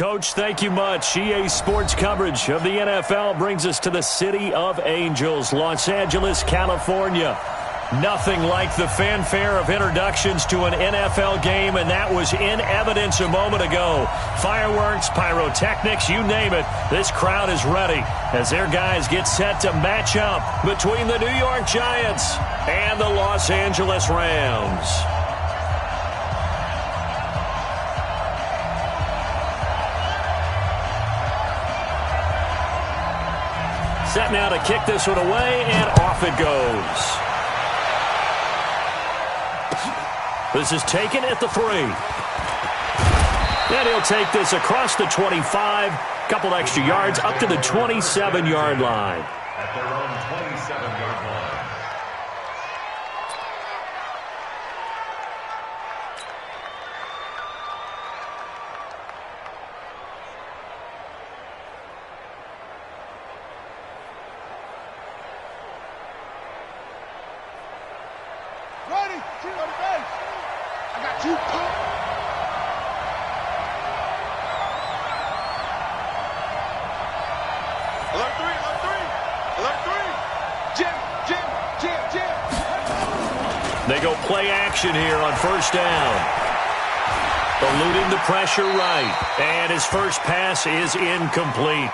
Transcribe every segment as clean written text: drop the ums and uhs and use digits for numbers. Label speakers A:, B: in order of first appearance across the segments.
A: Coach. Thank you much. EA Sports coverage of the NFL brings us to the City of Angels, Los Angeles, California. Nothing like the fanfare of introductions to an NFL game, and that was in evidence a moment ago. Fireworks, pyrotechnics, you name it. This crowd is ready as their guys get set to match up between the New York Giants and the Los Angeles Rams. Set now to kick this one away, and off it goes. This is taken at the 3. And he'll take this across the 25. Couple extra yards up to the 27-yard line.
B: At their own 27-yard line.
C: Ready, two on the base. I got you. Alert 3, alert 3, alert 3. Jim.
A: They go play action here on first down. Eluding the pressure right. And his first pass is incomplete.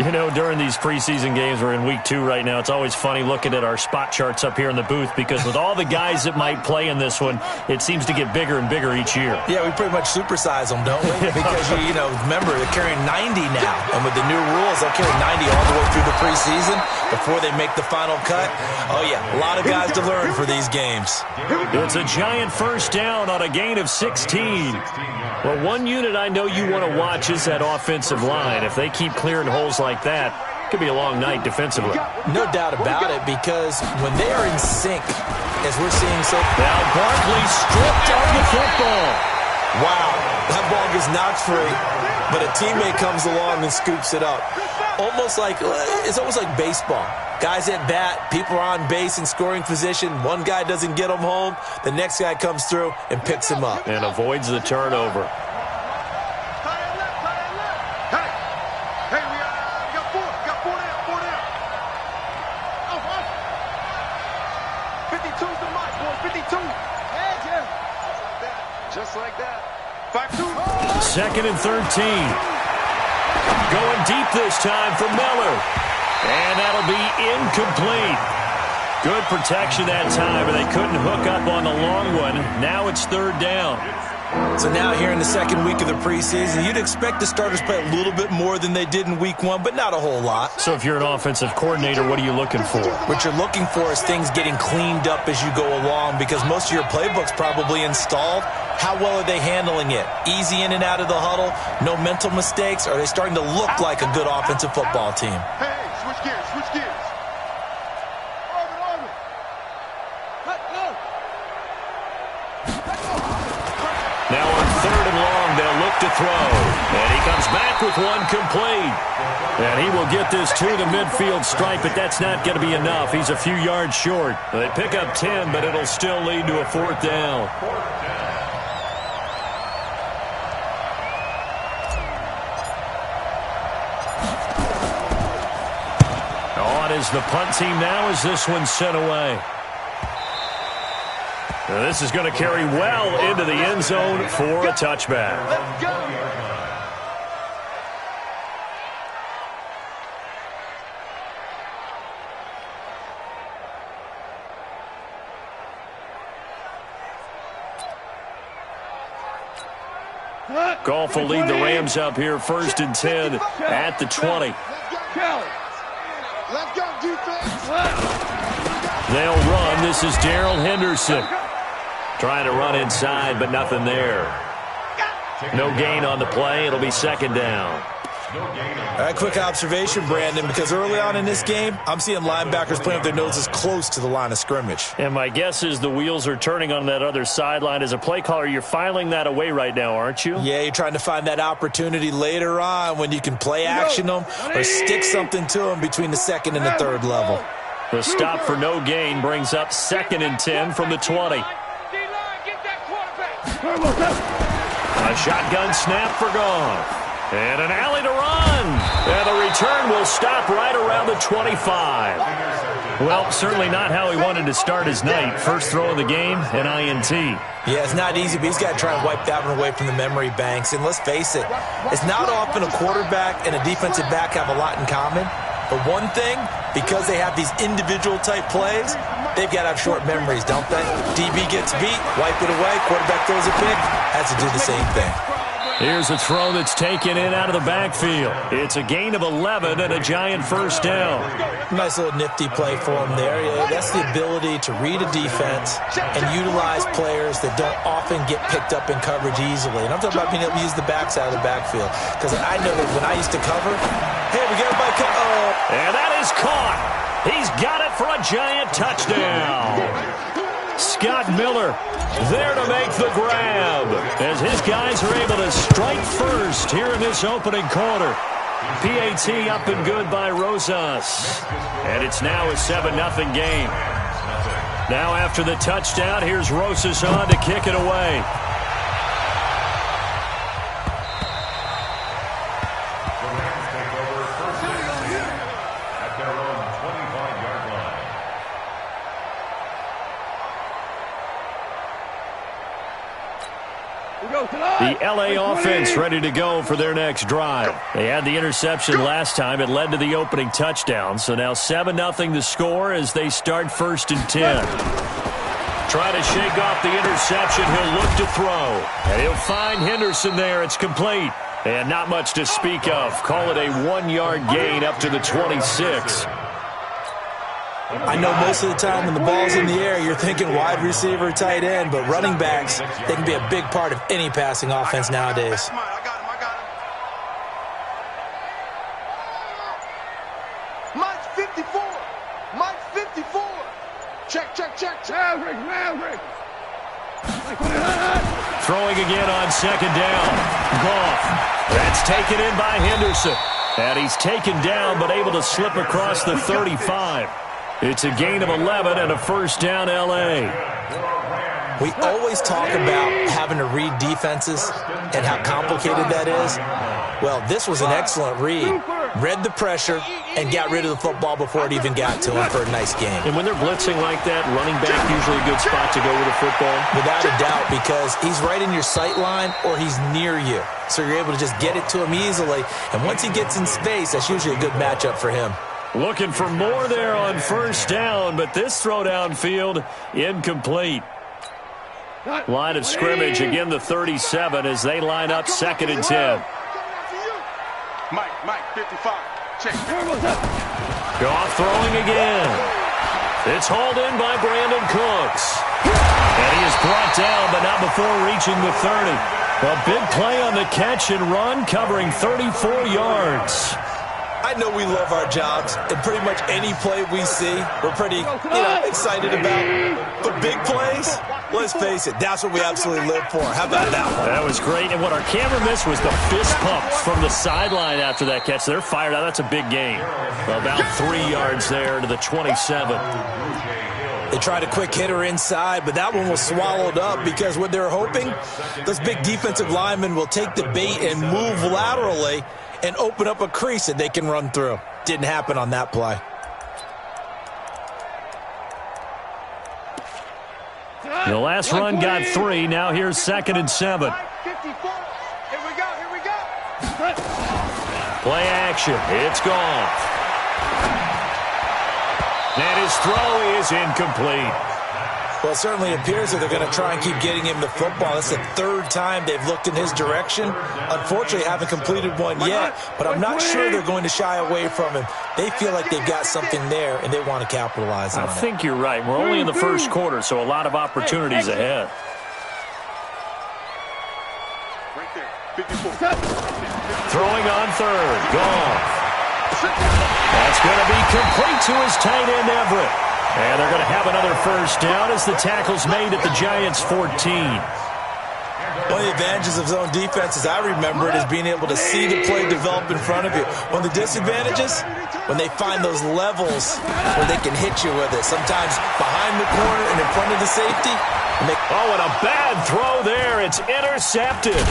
A: You know, during these preseason games, we're in week 2 right now, it's always funny looking at our spot charts up here in the booth because with all the guys that might play in this one, it seems to get bigger and bigger each year.
D: Yeah, we pretty much supersize them, don't we? Because, you know, remember, they're carrying 90 now. And with the new rules, they'll carry 90 all the way through the preseason before they make the final cut. Oh, yeah, a lot of guys to learn for these games.
A: It's a giant first down on a gain of 16. Well, one unit I know you want to watch is that offensive line. If they keep clearing holes like that, it could be a long night defensively.
D: No doubt about it, because when they are in sync, as we're seeing so...
A: Now Barkley stripped of the football.
D: Wow, that ball gets knocked free, but a teammate comes along and scoops it up. It's almost like baseball. Guys at bat, people are on base in scoring position. One guy doesn't get him home. The next guy comes through and picks him up.
A: And avoids the turnover.
C: Hey, we got 4 down. 52's the mark, boys, 52. Yeah. Just like that. 5-2.
A: Second and 13. Going deep this time for Miller. And that'll be incomplete. Good protection that time, but they couldn't hook up on the long one. Now it's third down.
D: So now here in the second week of the preseason, you'd expect the starters play a little bit more than they did in week 1, but not a whole lot.
A: So if you're an offensive coordinator, what are you looking for?
D: What you're looking for is things getting cleaned up as you go along, because most of your playbook's probably installed. How well are they handling it? Easy in and out of the huddle? No mental mistakes? Are they starting to look like a good offensive football team?
C: Hey, switch gears. Orbit. Let go.
A: Now on third and long, they'll look to throw. And he comes back with one complete. And he will get this to the midfield stripe, but that's not going to be enough. He's a few yards short. They pick up 10, but it'll still lead to a fourth down. On is the punt team now as this one's sent away. Now this is going to carry well into the end zone for a touchback.
C: Let's go.
A: Goff will lead the Rams up here first and 10 at the 20.
C: Let's go, defense.
A: They'll run. This is Darrell Henderson. Trying to run inside, but nothing there. No gain on the play. It'll be second down.
D: All right, quick observation, Brandon, because early on in this game, I'm seeing linebackers playing with their noses close to the line of scrimmage.
A: And my guess is the wheels are turning on that other sideline. As a play caller, you're filing that away right now, aren't you?
D: Yeah, you're trying to find that opportunity later on when you can play action them or stick something to them between the second and the third level.
A: The stop for no gain brings up second and 10 from the 20. A shotgun snap for Goff. And an alley to run. And the return will stop right around the 25. Well, certainly not how he wanted to start his night. First throw of the game, an INT.
D: Yeah, it's not easy, but he's got to try and wipe that one away from the memory banks. And let's face it, it's not often a quarterback and a defensive back have a lot in common. But one thing, because they have these individual type plays, they've got to have short memories, don't they? DB gets beat, wipe it away, quarterback throws a pick, has to do the same thing.
A: Here's a throw that's taken in out of the backfield. It's a gain of 11 and a giant first down.
D: Nice little nifty play for him there. Yeah, that's the ability to read a defense and utilize players that don't often get picked up in coverage easily. And I'm talking about being able to use the backside of the backfield. Because I know that when I used to cover, hey, we got everybody
A: and that is caught. He's got it for a giant touchdown. Scott Miller there to make the grab as his guys are able to strike first here in this opening quarter. PAT up and good by Rosas. And it's now a 7-0 game. Now after the touchdown, here's Rosas on to kick it away. The LA offense ready to go for their next drive. They had the interception last time. It led to the opening touchdown. So now 7-0 the score as they start 1st and 10. Try to shake off the interception. He'll look to throw. And he'll find Henderson there. It's complete. And not much to speak of. Call it a 1-yard gain up to the 26.
D: I know most of the time when the ball's in the air, you're thinking wide receiver, tight end, but running backs, they can be a big part of any passing offense nowadays.
C: I got him. Mike's 54. Mike's 54. Check. Maverick.
A: Throwing again on 2nd down. Goff. That's taken in by Henderson. And he's taken down but able to slip across the 35. It's a gain of 11 and a first down, L.A.
D: We always talk about having to read defenses and how complicated that is. Well, this was an excellent read. Read the pressure and got rid of the football before it even got to him for a nice game.
A: And when they're blitzing like that, running back usually a good spot to go with a football.
D: Without a doubt, because he's right in your sight line or he's near you. So you're able to just get it to him easily. And once he gets in space, that's usually a good matchup for him.
A: Looking for more there on first down, but this throw downfield incomplete. Line of scrimmage, again the 37 as they line up 2nd and 10.
C: Mike, 55. Check.
A: Goff throwing again. It's hauled in by Brandon Cooks. And he is brought down, but not before reaching the 30. A big play on the catch and run, covering 34 yards.
D: I know we love our jobs, and pretty much any play we see, we're pretty, excited about. But big plays, let's face it, that's what we absolutely live for. How about that one?
A: That was great, and what our camera missed was the fist pump from the sideline after that catch. They're fired out. That's a big gain. About 3 yards there to the 27.
D: They tried a quick hitter inside, but that one was swallowed up because what they're hoping, those big defensive linemen will take the bait and move laterally and open up a crease that they can run through. Didn't happen on that play.
A: The last run got 3. Now here's 2nd and 7.
C: 54. Here we go.
A: Play action. It's gone. And his throw is incomplete.
D: Well, it certainly appears that they're going to try and keep getting him the football. That's the 3rd time they've looked in his direction. Unfortunately, haven't completed one yet, but I'm not sure they're going to shy away from him. They feel like they've got something there, and they want to capitalize on it.
A: I think you're right. We're only in the 1st quarter, so a lot of opportunities ahead.
C: Right there. 54.
A: Throwing on 3rd. Goff. That's going to be complete to his tight end, Everett. And they're going to have another first down as the tackle's made at the Giants' 14.
D: One of the advantages of zone defense, as I remember it, is being able to see the play develop in front of you. One of the disadvantages, when they find those levels where they can hit you with it, sometimes behind the corner and in front of the safety.
A: Oh, and a bad throw there. It's intercepted.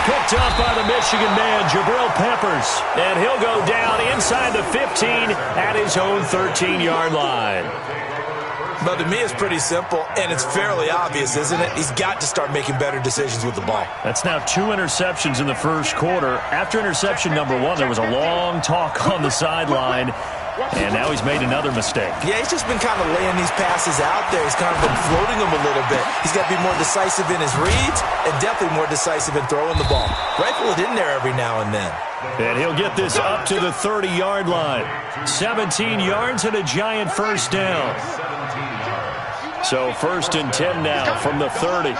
A: picked up by the Michigan man, Jabril Peppers. And he'll go down inside the 15 at his own 13-yard line.
D: But to me, it's pretty simple, and it's fairly obvious, isn't it? He's got to start making better decisions with the ball.
A: That's now 2 interceptions in the first quarter. After interception number 1, there was a long talk on the sideline, and now he's made another mistake.
D: Yeah, he's just been kind of laying these passes out there. He's kind of been floating them a little bit. He's got to be more decisive in his reads and definitely more decisive in throwing the ball. Rifle it in there every now and then.
A: And he'll get this up to the 30-yard line. 17 yards and a giant first down. So 1st and 10 now from the 30.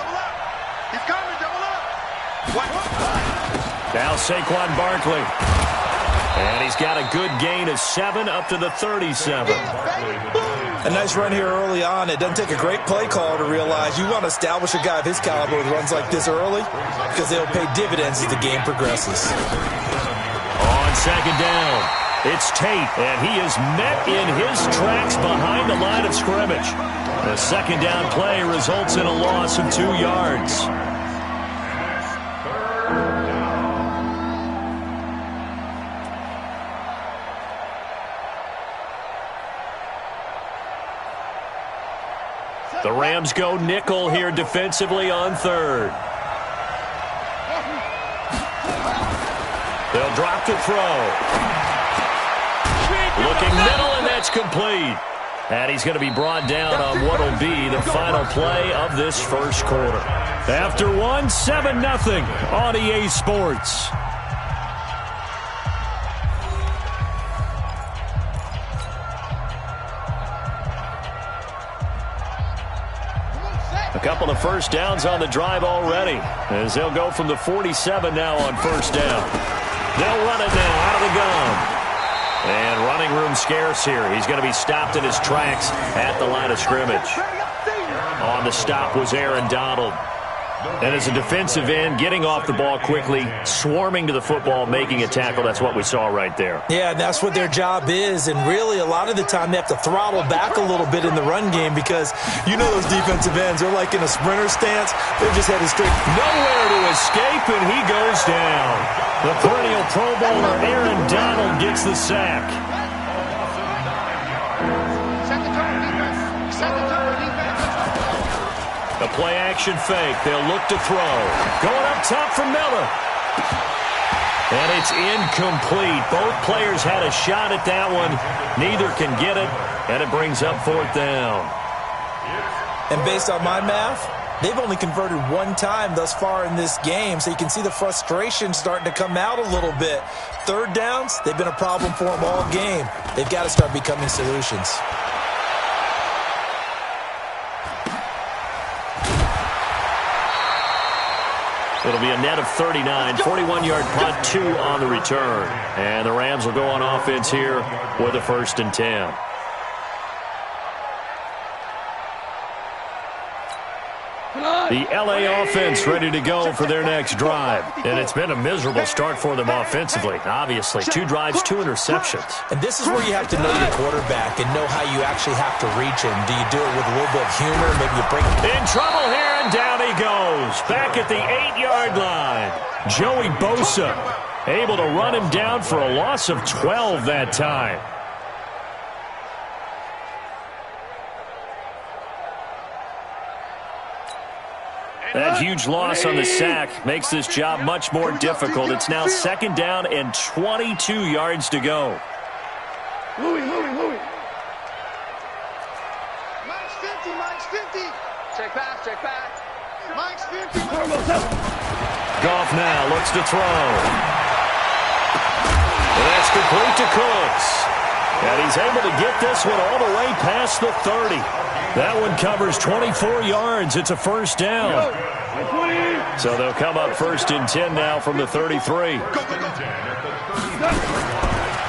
A: Now Saquon Barkley. And he's got a good gain of 7 up to the 37.
D: A nice run here early on. It doesn't take a great play caller to realize you want to establish a guy of his caliber with runs like this early because they'll pay dividends as the game progresses.
A: On 2nd down, it's Tate, and he is met in his tracks behind the line of scrimmage. The 2nd down play results in a loss of 2 yards. The Rams go nickel here defensively on 3rd. They'll drop to throw. Looking middle, and that's complete. And he's going to be brought down on what will be the final play of this first quarter. After 1, 7-0 on EA Sports. A couple of first downs on the drive already, as they'll go from the 47 now on 1st down. They'll run it now out of the gun. And running room scarce here. He's going to be stopped in his tracks at the line of scrimmage. On the stop was Aaron Donald. And as a defensive end, getting off the ball quickly, swarming to the football, making a tackle. That's what we saw right there.
D: Yeah, and that's what their job is. And really, a lot of the time, they have to throttle back a little bit in the run game because you know those defensive ends, they're like in a sprinter stance. They're just headed straight.
A: Nowhere to escape, and he goes down. The perennial Pro Bowler Aaron Donald gets the sack. A play-action fake. They'll look to throw. Going up top for Miller. And it's incomplete. Both players had a shot at that one. Neither can get it, and it brings up 4th down.
D: And based on my math, they've only converted 1 time thus far in this game, so you can see the frustration starting to come out a little bit. 3rd downs, they've been a problem for them all game. They've got to start becoming solutions.
A: It'll be a net of 39, 41-yard punt, 2 on the return. And the Rams will go on offense here with a 1st and 10. The LA offense ready to go for their next drive. And it's been a miserable start for them offensively. Obviously, 2 drives, 2 interceptions.
D: And this is where you have to know your quarterback and know how you actually have to reach him. Do you do it with a little bit of humor? Maybe you break it.
A: In trouble here, and down he goes. Back at the 8-yard line. Joey Bosa able to run him down for a loss of 12 that time. That huge loss on the sack makes this job much more difficult. It's now 2nd down and 22 yards to go.
C: Louis. Mike's 50. Check back. Mike's 50.
A: Goff now looks to throw. And that's complete to Cooks. And he's able to get this one all the way past the 30. That one covers 24 yards. It's a 1st down. So they'll come up 1st and 10 now from the 33.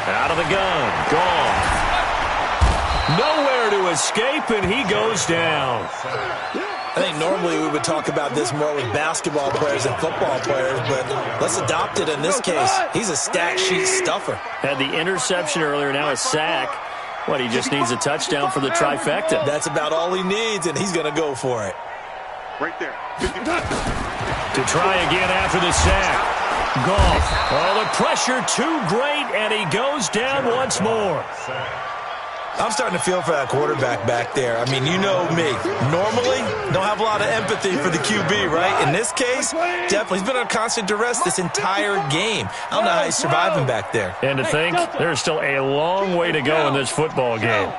A: Out of the gun. Gone. Nowhere to escape, and he goes down.
D: I think normally we would talk about this more with basketball players and football players, but let's adopt it in this case. He's a stat sheet stuffer.
A: Had the interception earlier, now a sack. What, he just needs a touchdown for the trifecta.
D: That's about all he needs, and he's going to go for it.
C: Right there.
A: To try again after the sack. Goff. Oh, the pressure too great, and he goes down once more.
D: I'm starting to feel for that quarterback back there. I mean, you know me. Normally, don't have a lot of empathy for the QB, right? In this case, definitely. He's been under constant duress this entire game. I don't know how he's surviving back there.
A: And to think, there's still a long way to go in this football game.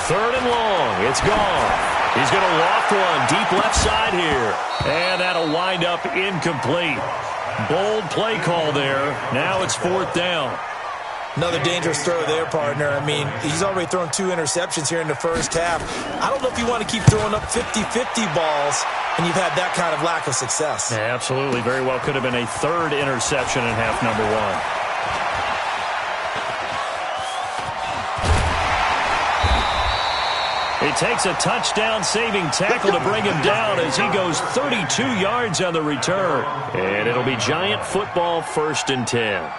A: 3rd and long. It's gone. He's going to loft one deep left side here. And that'll wind up incomplete. Bold play call there. Now it's 4th down.
D: Another dangerous throw there, partner. I mean, he's already thrown 2 interceptions here in the first half. I don't know if you want to keep throwing up 50-50 balls and you've had that kind of lack of success.
A: Yeah, absolutely. Very well could have been a 3rd interception in half number 1. It takes a touchdown-saving tackle to bring him down as he goes 32 yards on the return. And it'll be Giant football, 1st and 10.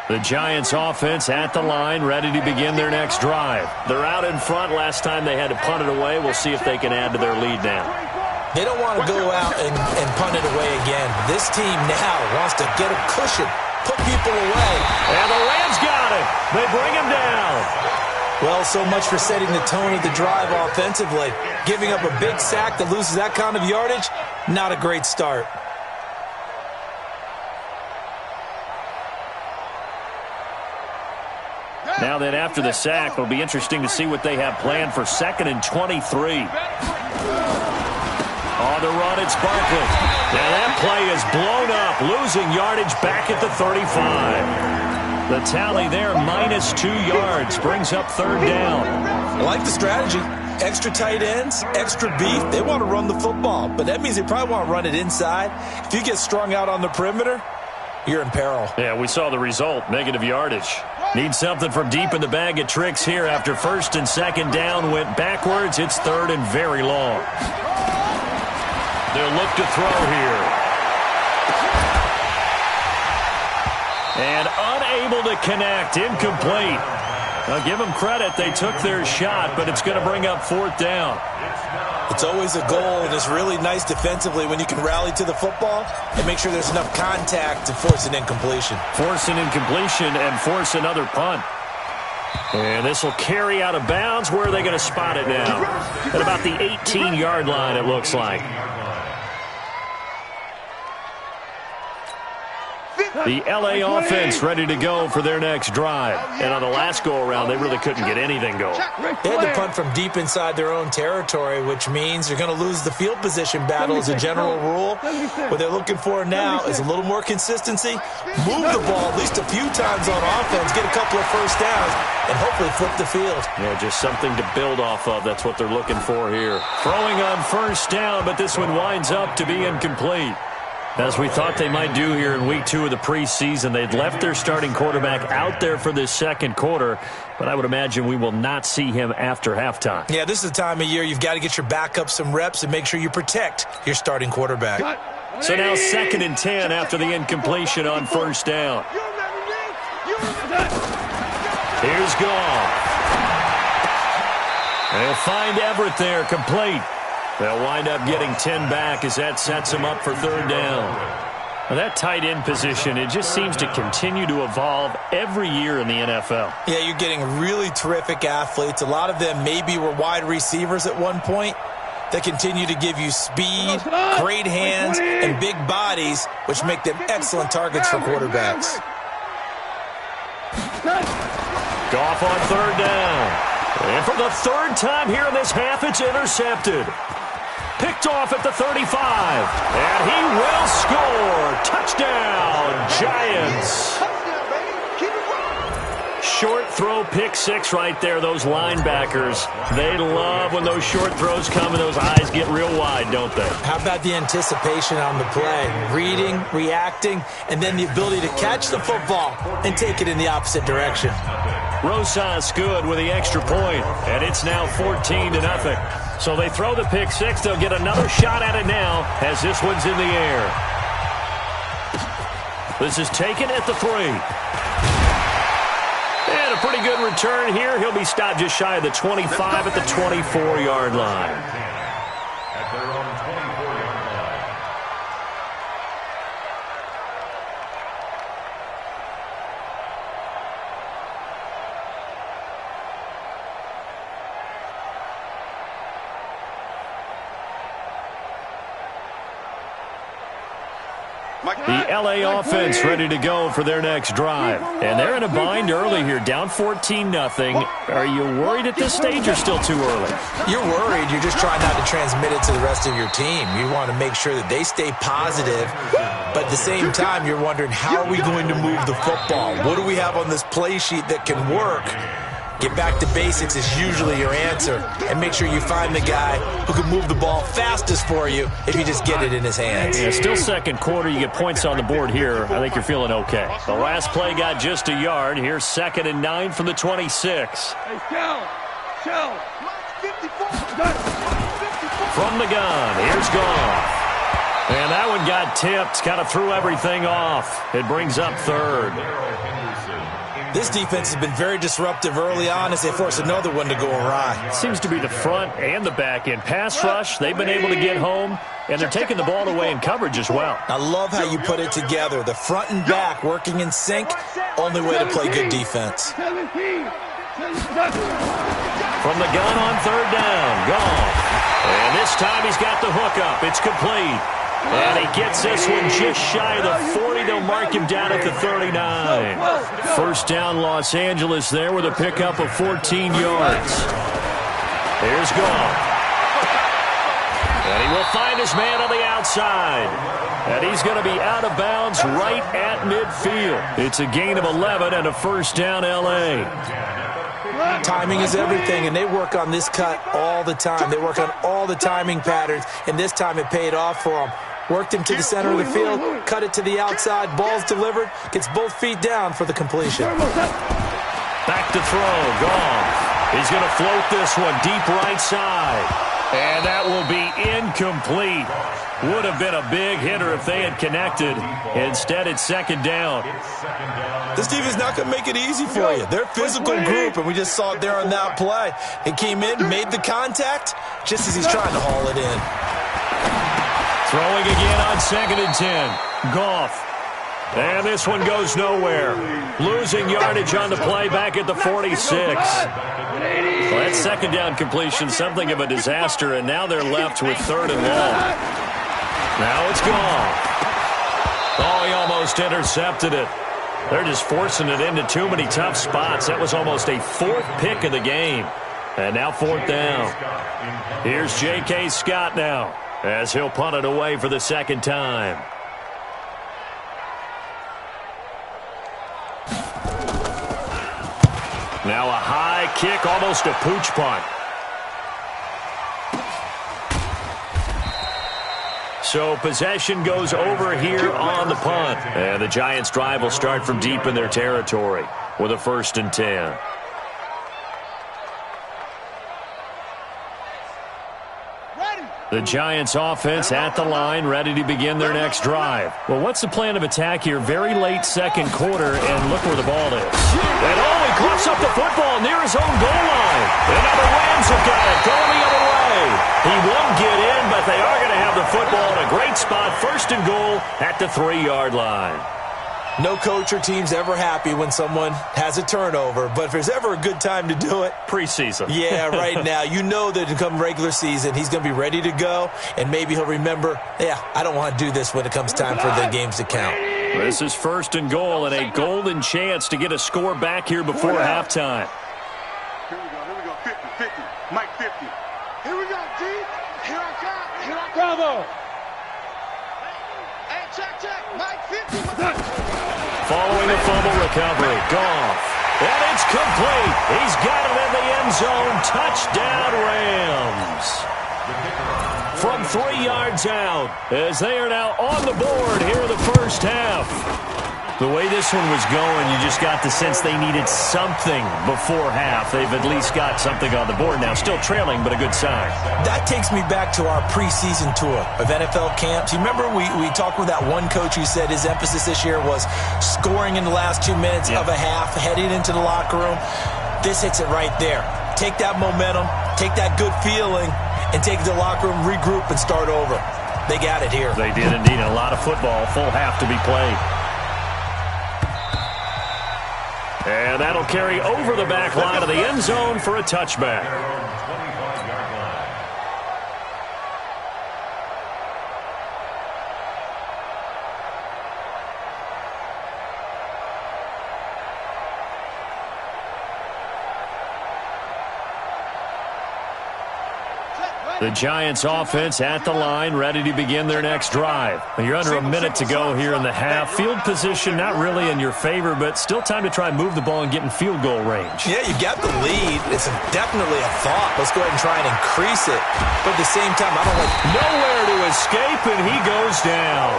A: The Giants offense at the line, ready to begin their next drive. They're out in front. Last time they had to punt it away. We'll see if they can add to their lead now.
D: They don't want to go out and punt it away again. This team now wants to get a cushion, put people away.
A: And the Rams got it. They bring him down.
D: Well, so much for setting the tone of the drive offensively. Giving up a big sack that loses that kind of yardage, not a great start.
A: Now then, after the sack, it'll be interesting to see what they have planned for 2nd and 23. On the run, it's Barkley. Now that play is blown up, losing yardage back at the 35. The tally there, -2 yards, brings up 3rd down.
D: I like the strategy. Extra tight ends, extra beef. They want to run the football, but that means they probably want to run it inside. If you get strung out on the perimeter, you're in peril.
A: Yeah, we saw the result, negative yardage. Need something from deep in the bag of tricks here after 1st and 2nd down went backwards. It's 3rd and very long. They'll look to throw here. And unable to connect, incomplete. Now give them credit, they took their shot, but it's going to bring up 4th down.
D: It's always a goal, and it's really nice defensively when you can rally to the football and make sure there's enough contact to force an incompletion.
A: Force an incompletion and force another punt. And this will carry out of bounds. Where are they going to spot it now? At about the 18-yard line, it looks like. The L.A. offense ready to go for their next drive. And on the last go-around, they really couldn't get anything going.
D: They had to punt from deep inside their own territory, which means they're going to lose the field position battle as a general rule. What they're looking for now is a little more consistency, move the ball at least a few times on offense, get a couple of first downs, and hopefully flip the field.
A: Yeah, just something to build off of. That's what they're looking for here. Throwing on 1st down, but this one winds up to be incomplete. As we thought they might do here in week 2 of the preseason, they'd left their starting quarterback out there for this 2nd quarter, but I would imagine we will not see him after halftime.
D: Yeah, this is the time of year you've got to get your backup some reps and make sure you protect your starting quarterback.
A: So now 2nd and 10 after the incompletion on 1st down. Here's Goff. They'll find Everett there, complete. They'll wind up getting 10 back as that sets them up for 3rd down. Now that tight end position, it just seems to continue to evolve every year in the NFL.
D: Yeah, you're getting really terrific athletes. A lot of them maybe were wide receivers at one point. They continue to give you speed, great hands, and big bodies, which make them excellent targets for quarterbacks.
A: Goff on 3rd down. And for the 3rd time here in this half, it's intercepted. Picked off at the 35. And he will score. Touchdown, Giants. Short throw, pick 6 right there. Those linebackers, they love when those short throws come and those eyes get real wide, don't they?
D: How about the anticipation on the play? Reading, reacting, and then the ability to catch the football and take it in the opposite direction.
A: Rosas good with the extra point, and it's now 14-0. So they throw the pick 6. They'll get another shot at it now as this one's in the air. This is taken at the 3. And a pretty good return here. He'll be stopped just shy of the 25 at the 24-yard line.
B: At their own 24-yard line.
A: The LA offense ready to go for their next drive. And they're in a bind early here, down 14-0. Are you worried at this stage or still too early?
D: You're worried. You're just trying not to transmit it to the rest of your team. You want to make sure that they stay positive. But at the same time, you're wondering, how are we going to move the football? What do we have on this play sheet that can work? Get back to basics is usually your answer. And make sure you find the guy who can move the ball fastest for you if you just get it in his hands.
A: Yeah, still second quarter. You get points on the board here. I think you're feeling okay. The last play got just a yard. Here's 2nd and 9 from the 26.
C: Hey, Shell.
A: From the gun, here's Goff. And that one got tipped. Kind of threw everything off. It brings up 3rd.
D: This defense has been very disruptive early on as they force another one to go awry.
A: Seems to be the front and the back end. Pass rush, they've been able to get home, and they're taking the ball away in coverage as well.
D: I love how you put it together. The front and back working in sync, only way to play good defense.
A: From the gun on 3rd down, Goff. And this time he's got the hookup. It's complete. And he gets this one just shy of the 40. They'll mark him down at the 39. 1st down, Los Angeles there with a pickup of 14 yards. Here's Goff. And he will find his man on the outside. And he's going to be out of bounds right at midfield. It's a gain of 11 and a 1st down, L.A.
D: Timing is everything, and they work on this cut all the time. They work on all the timing patterns, and this time it paid off for them. Worked him to the center of the field, cut it to the outside, ball's delivered, gets both feet down for the completion.
A: Back to throw, Goff. He's going to float this one deep right side. And that will be incomplete. Would have been a big hitter if they had connected. Instead, it's 2nd down.
D: This defense is not going to make it easy for you. They're a physical group, and we just saw it there on that play. He came in, made the contact, just as he's trying to haul it in.
A: Throwing again on 2nd and 10. Goff. And this one goes nowhere. Losing yardage on the play back at the 46. Well, that 2nd down completion, something of a disaster, and now they're left with 3rd and long. Now it's Goff. Oh, he almost intercepted it. They're just forcing it into too many tough spots. That was almost a 4th pick of the game. And now 4th down. Here's J.K. Scott now, as he'll punt it away for the 2nd time. Now a high kick, almost a pooch punt. So possession goes over here on the punt. And the Giants' drive will start from deep in their territory with a 1st and 10. The Giants offense at the line, ready to begin their next drive. Well, what's the plan of attack here? Very late 2nd quarter, and look where the ball is. And he coughs up the football near his own goal line. And now the Rams have got it, going the other way. He won't get in, but they are going to have the football in a great spot. 1st and goal at the 3-yard line.
D: No coach or team's ever happy when someone has a turnover, but if there's ever a good time to do it,
A: preseason.
D: Yeah, right now. You know that come regular season, he's going to be ready to go, and maybe he'll remember, I don't want to do this when it comes time for the games to count.
A: This is 1st and goal, and a golden chance to get a score back here before halftime.
C: Here we go, 50. Mike 50. Here we go, G. Here I come. Bravo. Hey, check. Mike 50.
A: Following a fumble recovery, Goff. And it's complete. He's got it in the end zone. Touchdown, Rams. From 3 yards out, as they are now on the board here in the 1st half. The way this one was going, you just got the sense they needed something before half. They've at least got something on the board now. Still trailing, but a good sign.
D: That takes me back to our preseason tour of NFL camps. You remember we talked with that one coach who said his emphasis this year was scoring in the last 2 minutes of a half, heading into the locker room. This hits it right there. Take that momentum, take that good feeling, and take it to the locker room, regroup, and start over. They got it here.
A: They did indeed. A lot of football, full half to be played. And that'll carry over the back line of the end zone for a touchback. The Giants offense at the line, ready to begin their next drive. You're under a minute to go here in the half. Field position not really in your favor, but still time to try and move the ball and get in field goal range.
D: Yeah, you got the lead. It's definitely a thought. Let's go ahead and try and increase it. But at the same time, I don't like...
A: Nowhere to escape, and he goes down.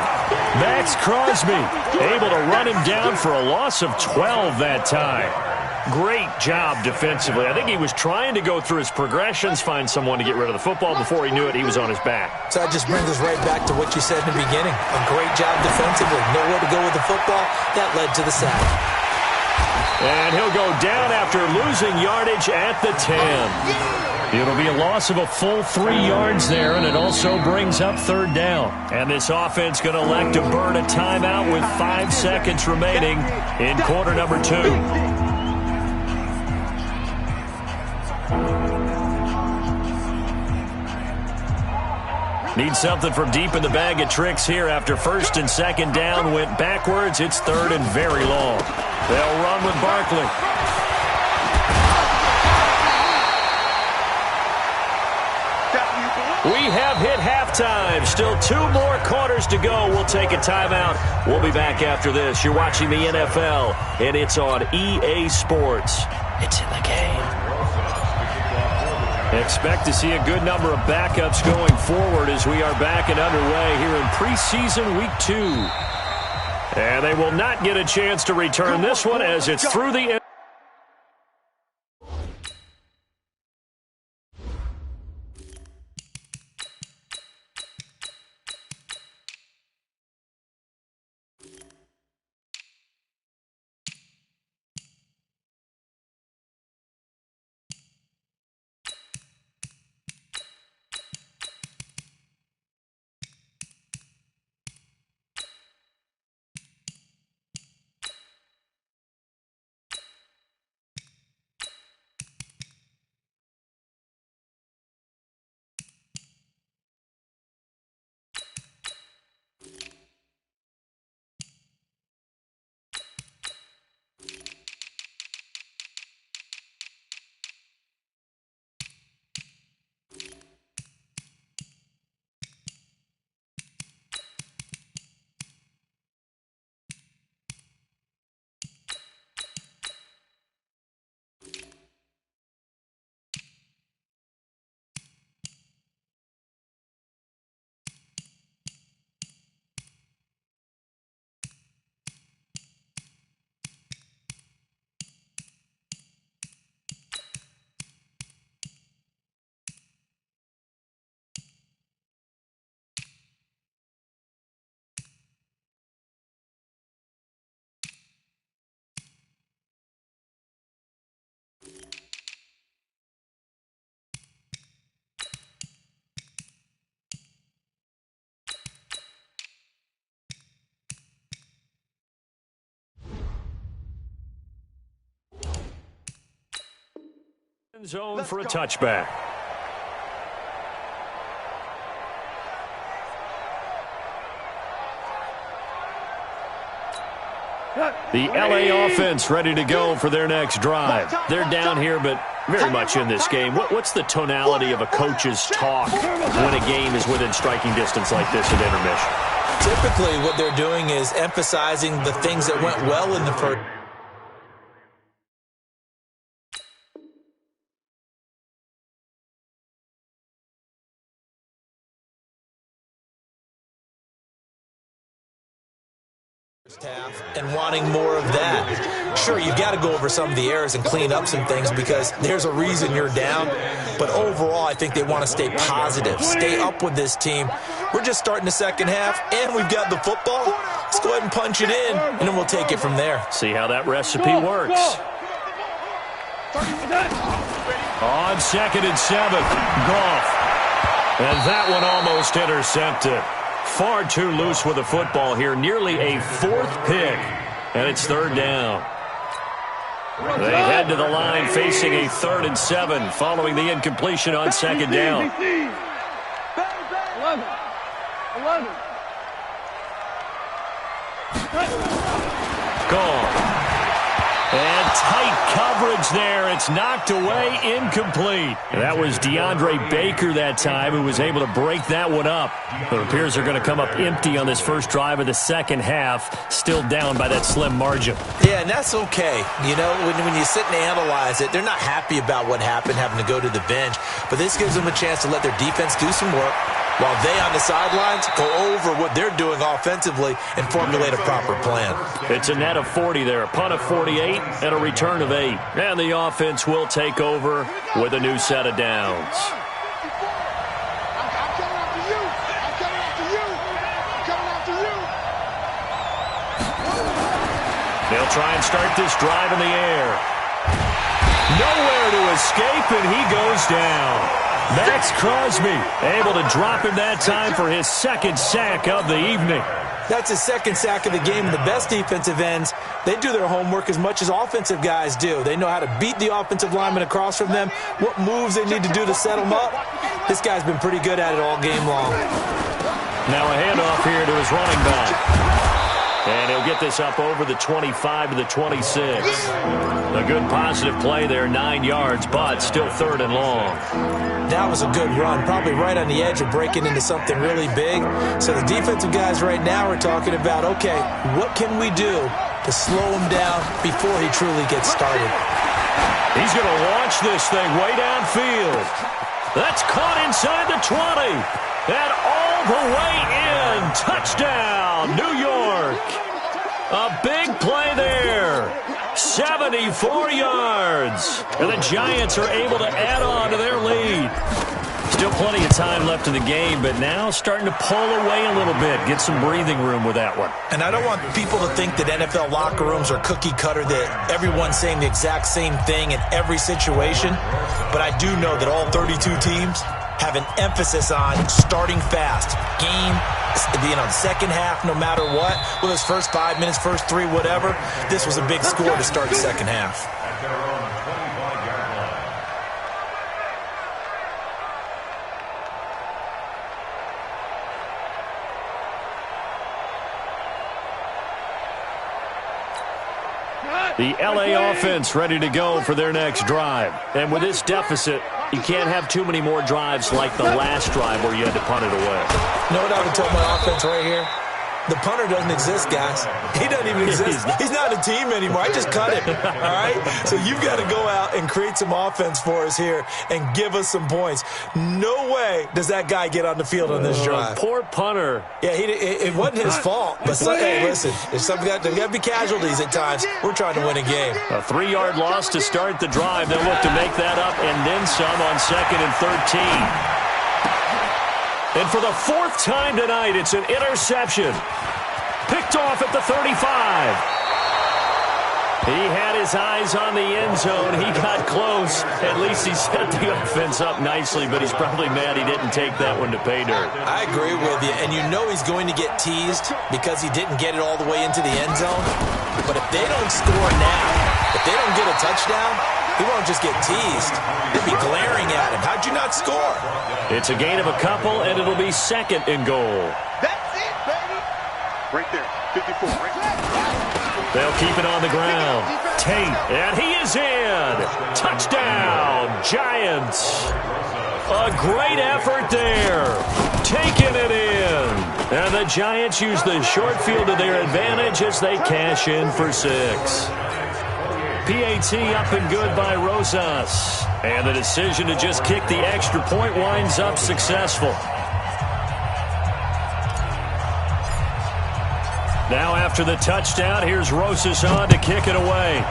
A: Max Crosby able to run him down for a loss of 12 that time. Great job defensively. I think he was trying to go through his progressions, find someone to get rid of the football. Before he knew it, he was on his back.
D: So that just brings us right back to what you said in the beginning. A great job defensively. Nowhere to go with the football. That led to the sack.
A: And he'll go down after losing yardage at the 10. It'll be a loss of a full 3 yards there, and it also brings up third down. And this offense going to elect to burn a timeout with 5 seconds remaining in quarter number 2. Need something from deep in the bag of tricks here after first and second down went backwards. It's third and very long. They'll run with Barkley. We have hit halftime. Still 2 more quarters to go. We'll take a timeout. We'll be back after this. You're watching the NFL, and it's on EA Sports. It's in the game. Expect to see a good number of backups going forward as we are back and underway here in preseason week 2. And they will not get a chance to return this one as it's through the end. Zone for a touchback. The LA offense ready to go for their next drive. They're down here, but very much in this game. What's the tonality of a coach's talk when a game is within striking distance like this at intermission?
D: Typically, what they're doing is emphasizing the things that went well in the first. And wanting more of that. Sure, you've got to go over some of the errors and clean up some things because there's a reason you're down. But overall, I think they want to stay positive, stay up with this team. We're just starting the second half, and we've got the football. Let's go ahead and punch it in, and then we'll take it from there.
A: See how that recipe works. On 2nd and 7, Goff. And that one almost intercepted. Far too loose with the football here. Nearly a 4th pick. And it's 3rd down. They head to the line facing a 3rd and 7 following the incompletion on 2nd down. 11. Gone. And tight coverage there. It's knocked away, incomplete. And that was DeAndre Baker that time who was able to break that one up. It appears they're going to come up empty on this first drive of the second half, still down by that slim margin.
D: Yeah, and that's okay. You know, when you sit and analyze it, they're not happy about what happened, having to go to the bench. But this gives them a chance to let their defense do some work while they on the sidelines go over what they're doing offensively and formulate a proper plan.
A: It's a net of 40 there, a punt of 48 and a return of 8. And the offense will take over with a new set of downs. They'll try and start this drive in the air. Nowhere to escape, and he goes down. Max Crosby able to drop him that time for his 2nd sack of the evening.
D: That's his 2nd sack of the game. The best defensive ends, they do their homework as much as offensive guys do. They know how to beat the offensive lineman across from them, what moves they need to do to set them up. This guy's been pretty good at it all game long.
A: Now a handoff here to his running back. And he'll get this up over the 25 to the 26. A good positive play there, 9 yards, but still 3rd and long.
D: That was a good run, probably right on the edge of breaking into something really big. So the defensive guys right now are talking about, okay, what can we do to slow him down before he truly gets started?
A: He's going to launch this thing way downfield. That's caught inside the 20. And all the way in. Touchdown, New York. A big play there. 74 yards. And the Giants are able to add on to their lead. Still plenty of time left in the game, but now starting to pull away a little bit. Get some breathing room with that one.
D: And I don't want people to think that NFL locker rooms are cookie cutter, that everyone's saying the exact same thing in every situation. But I do know that all 32 teams have an emphasis on starting fast. Game being on second half no matter what. Well, his first 5 minutes, first 3, whatever. This was a big score to start the second half.
A: The LA offense ready to go for their next drive. And with this deficit, you can't have too many more drives like the last drive where you had to punt it away.
D: You know what I would tell my offense right here? The punter doesn't exist, guys. He doesn't even exist. He's not a team anymore. I just cut him, all right? So you've got to go out and create some offense for us here and give us some points. No way does that guy get on the field on this drive.
A: Poor punter.
D: Yeah, it wasn't his fault. But hey, listen, there's got to be casualties at times. We're trying to win a game.
A: A 3-yard loss to start the drive. They'll look to make that up and then some on 2nd and 13. And for the 4th time tonight, it's an interception. Picked off at the 35. He had his eyes on the end zone. He got close. At least he set the offense up nicely, but he's probably mad he didn't take that one to pay dirt.
D: I agree with you. And you know he's going to get teased because he didn't get it all the way into the end zone. But if they don't score now, if they don't get a touchdown, he won't just get teased. They'll be glaring at him. How'd you not score?
A: It's a gain of a couple, and it'll be 2nd and goal.
C: That's it, baby. Right there, 54. Right there.
A: They'll keep it on the ground. Tate, and he is in. Touchdown, Giants. A great effort there. Taking it in. And the Giants use the short field to their advantage as they cash in for 6. PAT up and good by Rosas. And the decision to just kick the extra point winds up successful. Now after the touchdown, here's Rosas on to kick it away.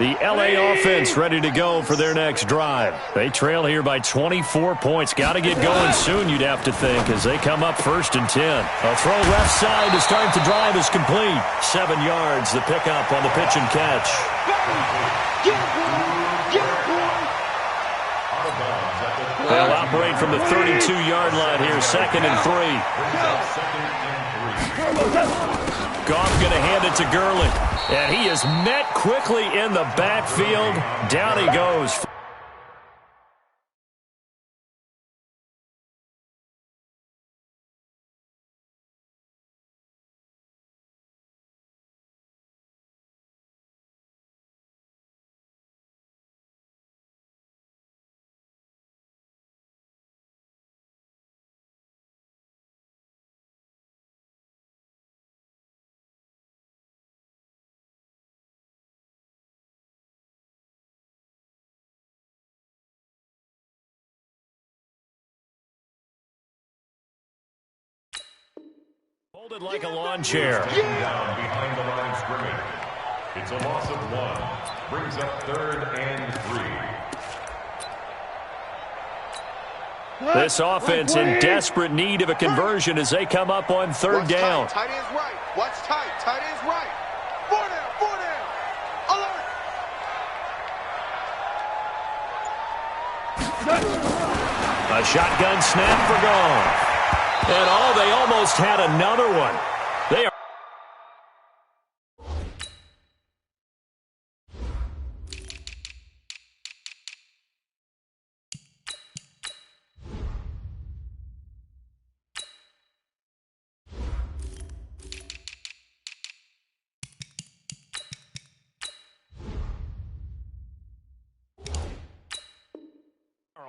A: The LA offense ready to go for their next drive. They trail here by 24 points. Got to get going soon, you'd have to think, as they come up 1st and 10. A throw left side to start the drive is complete. 7 yards, the pickup on the pitch and catch. They'll operate from the 32-yard line here, 2nd and 3. Goff going to hand it to Gurley. And he is met quickly in the backfield. Down he goes. Hold it like a lawn chair.
B: Down behind the line of scrimmage. It's a loss of 1. Brings up 3rd and 3.
A: This offense in desperate need of a conversion as they come up on 3rd down.
C: Tight end's right. Watch tight. Tight end's right. 4 down. 4 down. Alert.
A: A shotgun snap for Goff. And they almost had another one. They are.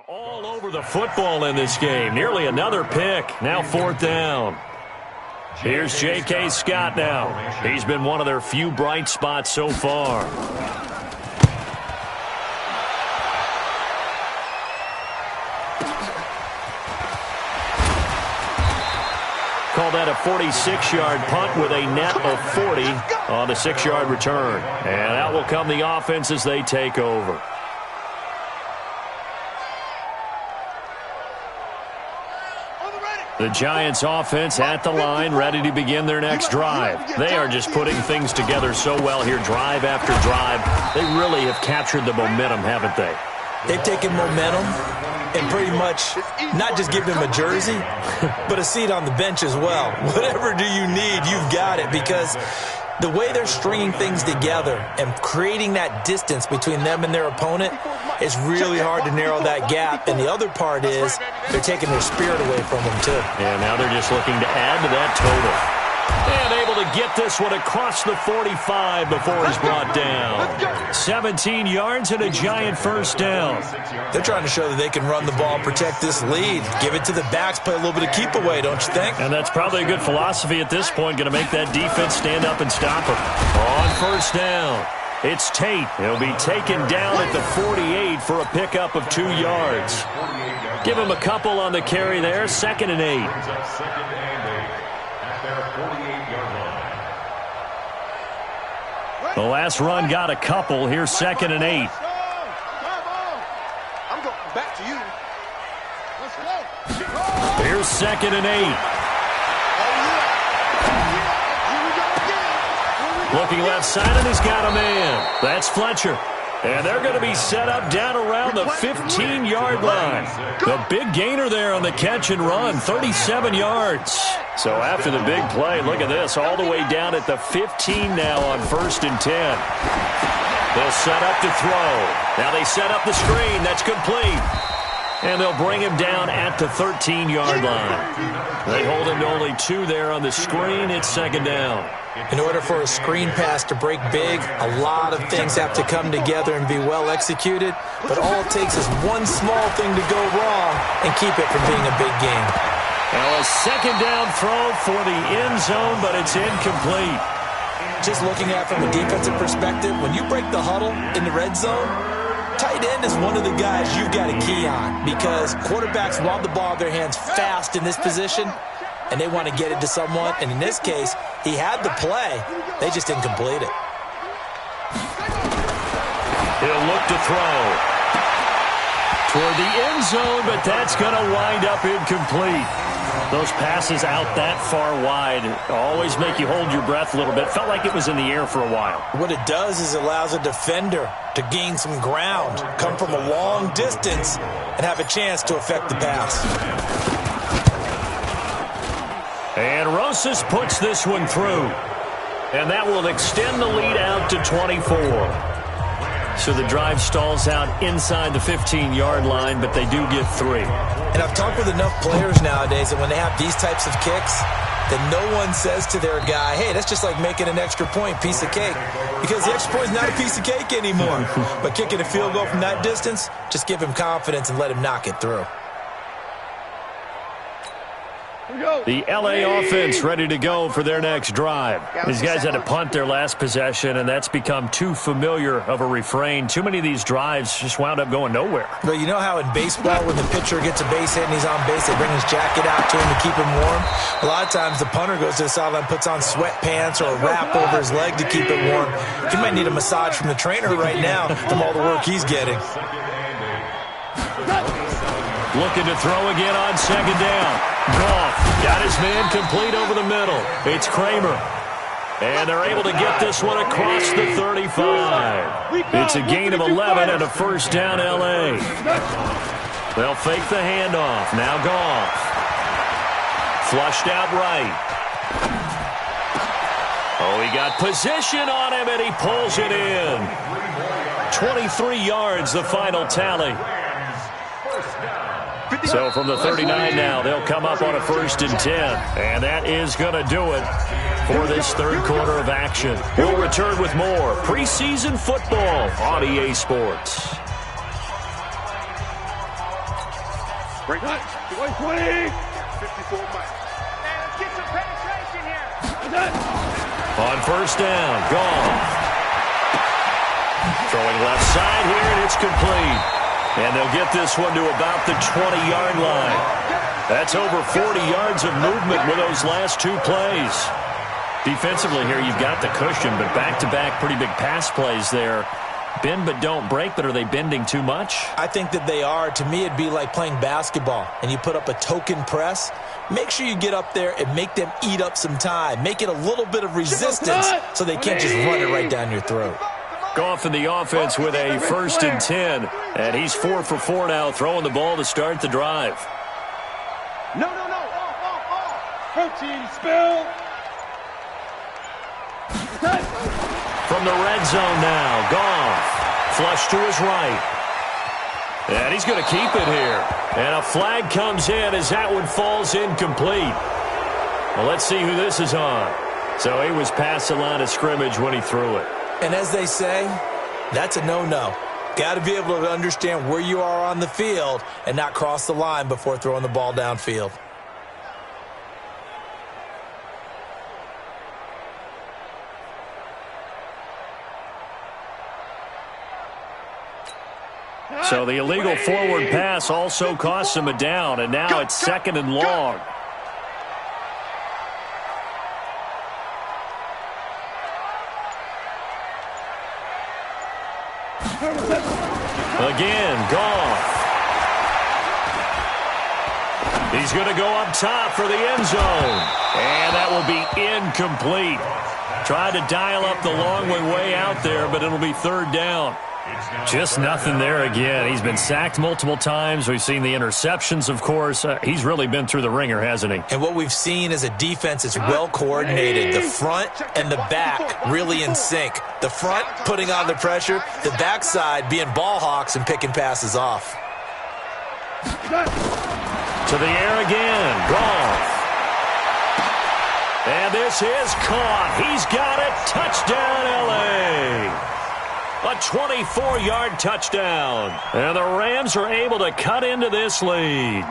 A: All over the football in this game. Nearly another pick. Now 4th down. Here's J.K. Scott now. He's been one of their few bright spots so far. Call that a 46-yard punt with a net of 40 on the 6-yard return. And out will come the offense as they take over. The Giants offense at the line, ready to begin their next drive. They are just putting things together so well here, drive after drive. They really have captured the momentum, haven't they?
D: They've taken momentum and pretty much not just give him a jersey, but a seat on the bench as well. Whatever do you need, you've got it, because the way they're stringing things together and creating that distance between them and their opponent is really hard to narrow that gap. And the other part is they're taking their spirit away from them, too.
A: And now they're just looking to add to that total. And able to get this one across the 45 before he's brought down. 17 yards and a Giant 1st down.
D: They're trying to show that they can run the ball, protect this lead, give it to the backs, play a little bit of keep away, don't you think?
A: And that's probably a good philosophy at this point, going to make that defense stand up and stop them. On 1st down, it's Tate. He'll be taken down at the 48 for a pickup of 2 yards. Give him a couple on the carry there, 2nd and 8. The last run got a couple. Here's 2nd and 8.
C: I'm going back to you. Let's go.
A: Here's 2nd and 8. Looking left side, and he's got a man. That's Fletcher. And they're going to be set up down around the 15-yard line. The big gainer there on the catch and run, 37 yards. So after the big play, look at this, all the way down at the 15 now on 1st and 10. They'll set up to throw. Now they set up the screen. That's complete. And they'll bring him down at the 13-yard line. They hold him to only 2 there on the screen. It's 2nd down.
D: In order for a screen pass to break big, a lot of things have to come together and be well executed. But all it takes is one small thing to go wrong and keep it from being a big game.
A: Now a second down throw for the end zone, but it's incomplete.
D: Just looking at it from a defensive perspective, when you break the huddle in the red zone, tight end is one of the guys you've got to key on because quarterbacks want the ball in their hands fast in this position, and they want to get it to someone. And in this case, he had the play. They just didn't complete it.
A: He'll look to throw toward the end zone, but that's going to wind up incomplete. Those passes out that far wide always make you hold your breath a little bit. Felt like it was in the air for a while.
D: What it does is it allows a defender to gain some ground, come from a long distance, and have a chance to affect the pass.
A: And Rosas puts this one through. And that will extend the lead out to 24. So the drive stalls out inside the 15-yard line, but they do get 3.
D: And I've talked with enough players nowadays that when they have these types of kicks, that no one says to their guy, hey, that's just like making an extra point, piece of cake. Because the extra point is not a piece of cake anymore. But kicking a field goal from that distance, just give him confidence and let him knock it through.
A: The L.A. offense ready to go for their next drive. These guys had to punt their last possession, and that's become too familiar of a refrain. Too many of these drives just wound up going nowhere.
D: But you know how in baseball, when the pitcher gets a base hit and he's on base, they bring his jacket out to him to keep him warm? A lot of times the punter goes to the sideline, puts on sweatpants or a wrap over his leg to keep it warm. He might need a massage from the trainer right now from all the work he's getting.
A: Looking to throw again on second down. Goff got his man complete over the middle. It's Kramer. And they're able to get this one across the 35. It's a gain of 11 and a first down L.A. They'll fake the handoff. Now Goff. Flushed out right. Oh, he got position on him, and he pulls it in. 23 yards, the final tally. So from the 39 now, they'll come up on a 1st and 10. And that is going to do it for this third quarter of action. We'll return with more preseason football on EA Sports.
C: Break. 20. 54 miles.
E: Let's get some penetration here.
A: On first down, Goff. Throwing left side here, and it's complete. And they'll get this one to about the 20-yard line. That's over 40 yards of movement with those last 2 plays. Defensively here, you've got the cushion, but back-to-back pretty big pass plays there. Bend but don't break, but are they bending too much?
D: I think that they are. To me, it'd be like playing basketball, and you put up a token press. Make sure you get up there and make them eat up some time. Make it a little bit of resistance so they can't just run it right down your throat.
A: Goff in the offense with a 1st and 10. And he's 4 for 4 now, throwing the ball to start the drive.
C: No. Off. Protein spill.
A: From the red zone now, Goff. Flush to his right. And he's going to keep it here. And a flag comes in as that one falls incomplete. Well, let's see who this is on. So he was past the line of scrimmage when he threw it.
D: And as they say, that's a no-no. Got to be able to understand where you are on the field and not cross the line before throwing the ball downfield.
A: So the illegal forward pass also costs him a down, and now it's 2nd and long. Again, Goff. He's going to go up top for the end zone. And that will be incomplete. Tried to dial up the long way out there, but it'll be 3rd down. Just nothing there again. He's been sacked multiple times. We've seen the interceptions, of course. He's really been through the ringer, hasn't he?
D: And what we've seen is a defense that's well coordinated. The front and the back really in sync. The front putting on the pressure, the backside being ball hawks and picking passes off.
A: To the air again, Goff. And this is caught. He's got it. Touchdown, L.A. A 24-yard touchdown. And the Rams are able to cut into this lead.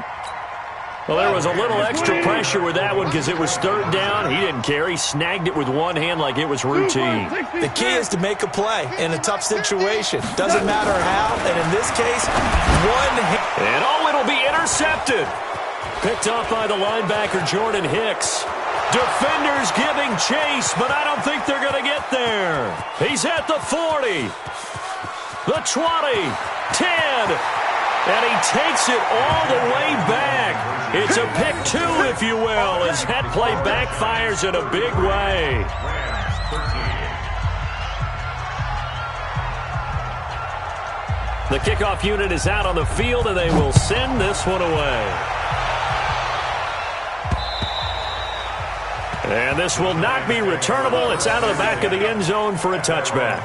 A: Well, there was a little extra pressure with that one because it was third down. He didn't care. He snagged it with one hand like it was routine.
D: The key is to make a play in a tough situation. Doesn't matter how, and in this case, one hand.
A: And it'll be intercepted. Picked off by the linebacker, Jordan Hicks. Defenders giving chase, but I don't think they're going to get there. He's at the 40, the 20, 10. And he takes it all the way back. It's a pick two, if you will, as that play backfires in a big way. The kickoff unit is out on the field, and they will send this one away. And this will not be returnable. It's out of the back of the end zone for a touchback.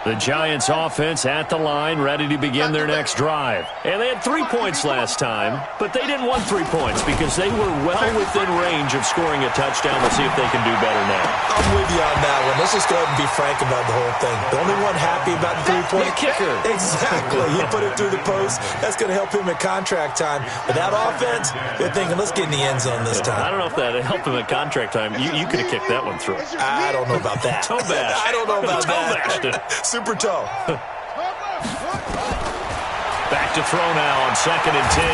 A: The Giants offense at the line, ready to begin their next drive. And they had 3 points last time, but they didn't want 3 points because they were well within range of scoring a touchdown. We'll see if they can do better now.
D: I'm with you on that one. Let's just go ahead and be frank about the whole thing. The only one happy about the 3-point
A: kicker.
D: Exactly. He put it through the post. That's going to help him at contract time. But that offense, they're thinking, let's get in the end zone this time.
A: I don't know if that helped him at contract time. You could have kicked that one through.
D: I don't know about that.
A: Toe bash.
D: I don't know about
A: that.
D: Super toe.
A: Back to throw now on 2nd and 10.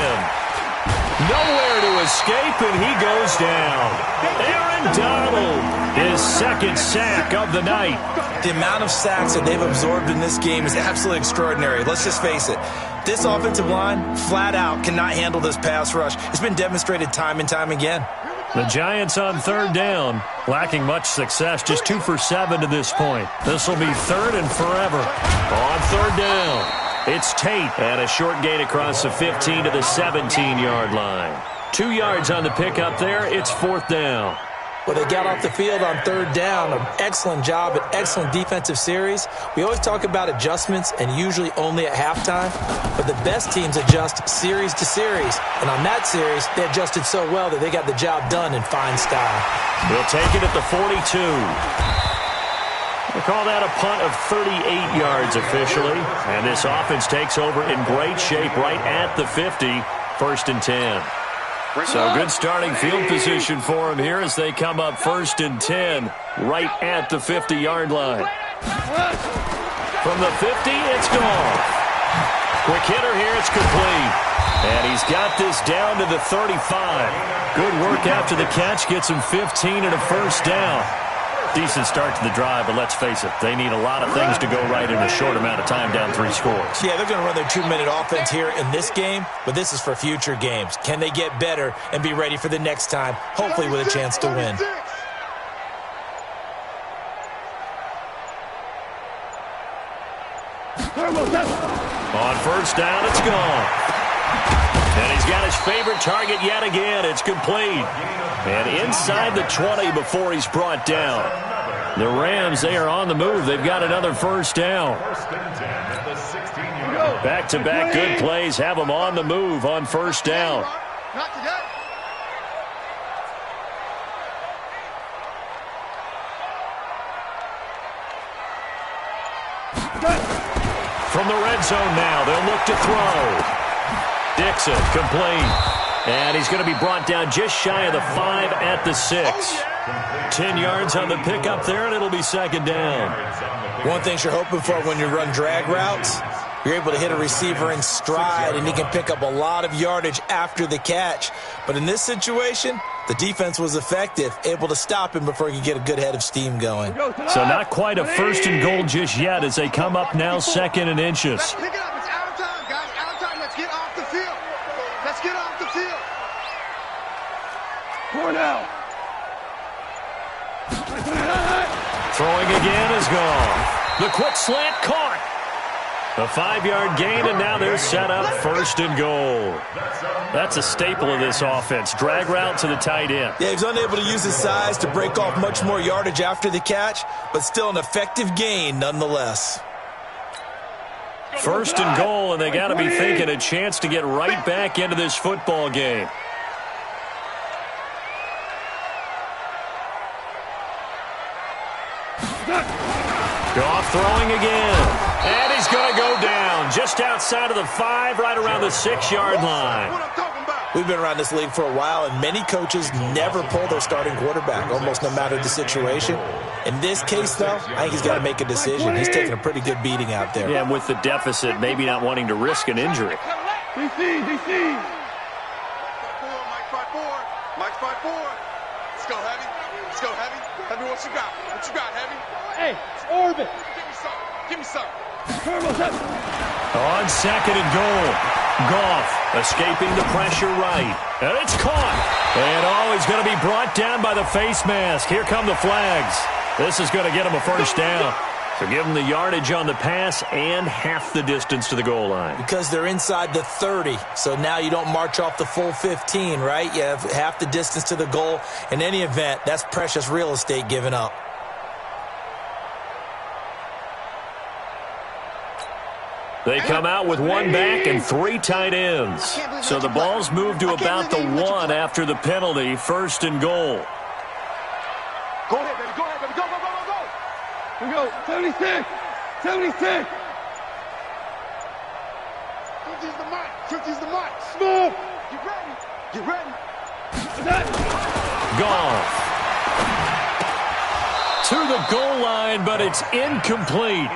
A: Nowhere to escape, and he goes down. Aaron Donald, his second sack of the night.
D: The amount of sacks that they've absorbed in this game is absolutely extraordinary. Let's just face it. This offensive line, flat out, cannot handle this pass rush. It's been demonstrated time and time again.
A: The Giants on third down, lacking much success, just 2 for 7 to this point. This will be 3rd and forever. On third down, it's Tate, and a short gain across the 15 to the 17-yard line. 2 yards on the pickup there. It's 4th down.
D: Well, they got off the field on third down. An excellent job, an excellent defensive series. We always talk about adjustments and usually only at halftime, but the best teams adjust series to series. And on that series, they adjusted so well that they got the job done in fine style.
A: We'll take it at the 42. We'll call that a punt of 38 yards officially. And this offense takes over in great shape right at the 50, 1st and 10. So good starting field position for them here as they come up 1st and 10 right at the 50-yard line. From the 50, it's gone. Quick hitter here, it's complete. And he's got this down to the 35. Good work after the catch, gets him 15 and a 1st down. Decent start to the drive, but let's face it, they need a lot of things to go right in a short amount of time, down 3 scores.
D: Yeah, they're going to run their 2-minute offense here in this game, but this is for future games. Can they get better and be ready for the next time, hopefully with a chance to win?
A: On 1st down, it's gone. And he's got his favorite target yet again. It's complete. And inside the 20 before he's brought down. The Rams, they are on the move. They've got another 1st down. Back-to-back good plays have them on the move on 1st down.
C: Not today.
A: From the red zone now, they'll look to throw. Dixon, complete. And he's going to be brought down just shy of the 5 at the 6. 10 yards on the pickup there, and it'll be 2nd down.
D: One thing you're hoping for when you run drag routes, you're able to hit a receiver in stride, and he can pick up a lot of yardage after the catch. But in this situation, the defense was effective, able to stop him before he could get a good head of steam going.
A: So not quite a 1st and goal just yet as they come up now 2nd and inches.
C: Pick it up. It's out of time, guys. Out of time. Let's get off the field. Let's get off the field. Cornell.
A: Throwing again is gone. The quick slant caught. A 5-yard gain, and now they're set up 1st and goal. That's a staple of this offense. Drag route to the tight end.
D: Yeah, he's unable to use his size to break off much more yardage after the catch, but still an effective gain nonetheless.
A: 1st and goal, and they got to be thinking a chance to get right back into this football game. Goff throwing again. And he's going to go down just outside of the 5, right around the 6-yard line.
C: What I'm talking about.
D: We've been around this league for a while, and many coaches never pull their starting quarterback, almost no matter the situation. In this case, though, I think he's got to make a decision. He's taking a pretty good beating out there.
A: Yeah, and with the deficit, maybe not wanting to risk an injury.
C: DC. Mike 5-4. Mike 5-4. Let's go, Heavy. Let's go, Heavy. Heavy, what you got? What you got, Heavy?
E: Hey, orbit.
C: Give me some.
A: On 2nd and goal. Goff escaping the pressure right. And it's caught. And he's going to be brought down by the face mask. Here come the flags. This is going to get him a first down. So give him the yardage on the pass and half the distance to the goal line.
D: Because they're inside the 30, so now you don't march off the full 15, right? You have half the distance to the goal. In any event, that's precious real estate given up.
A: They come out with 1 back and 3 tight ends. So the ball's moved to about the 1 after the penalty. 1st and goal.
C: Go ahead, baby. Go ahead, baby. Go.
E: Here we go. 76. 76.
C: 50's the mic. 50's the mic.
E: Smooth.
C: Get ready.
A: Goff to the goal line, but it's incomplete.